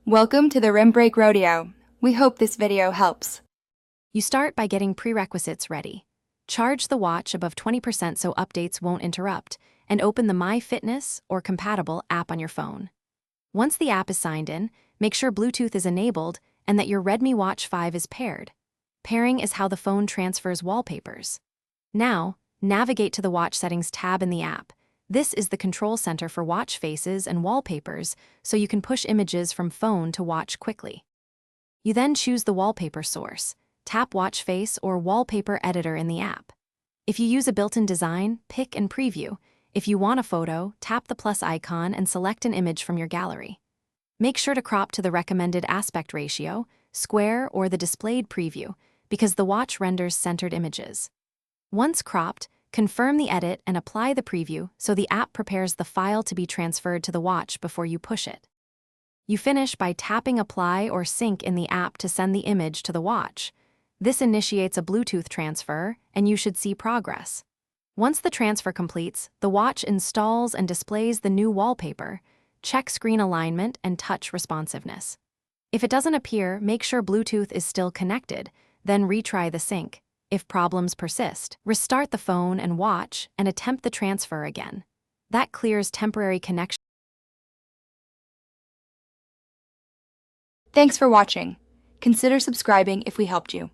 Welcome to the Rim Break Rodeo. We hope this video helps. You start by getting prerequisites ready. Charge the watch above 20% so updates won't interrupt, and open the MyFitness or Compatible app on your phone. Once the app is signed in, make sure Bluetooth is enabled and that your Redmi Watch 5 is paired. Pairing is how the phone transfers wallpapers. Now, navigate to the Watch Settings tab in the app. This is the control center for watch faces and wallpapers, so you can push images from phone to watch quickly. You then choose the wallpaper source. Tap Watch Face or Wallpaper Editor in the app. If you use a built-in design, pick and preview. If you want a photo, tap the plus icon and select an image from your gallery. Make sure to crop to the recommended aspect ratio, square, or the displayed preview, because the watch renders centered images. Once cropped, confirm the edit and apply the preview so the app prepares the file to be transferred to the watch before you push it. You finish by tapping Apply or Sync in the app to send the image to the watch. This initiates a Bluetooth transfer, and you should see progress. Once the transfer completes, the watch installs and displays the new wallpaper. Check screen alignment and touch responsiveness. If it doesn't appear, make sure Bluetooth is still connected, then retry the sync. If problems persist, restart the phone and watch and attempt the transfer again. That clears temporary connection. Thanks for watching. Consider subscribing if we helped you.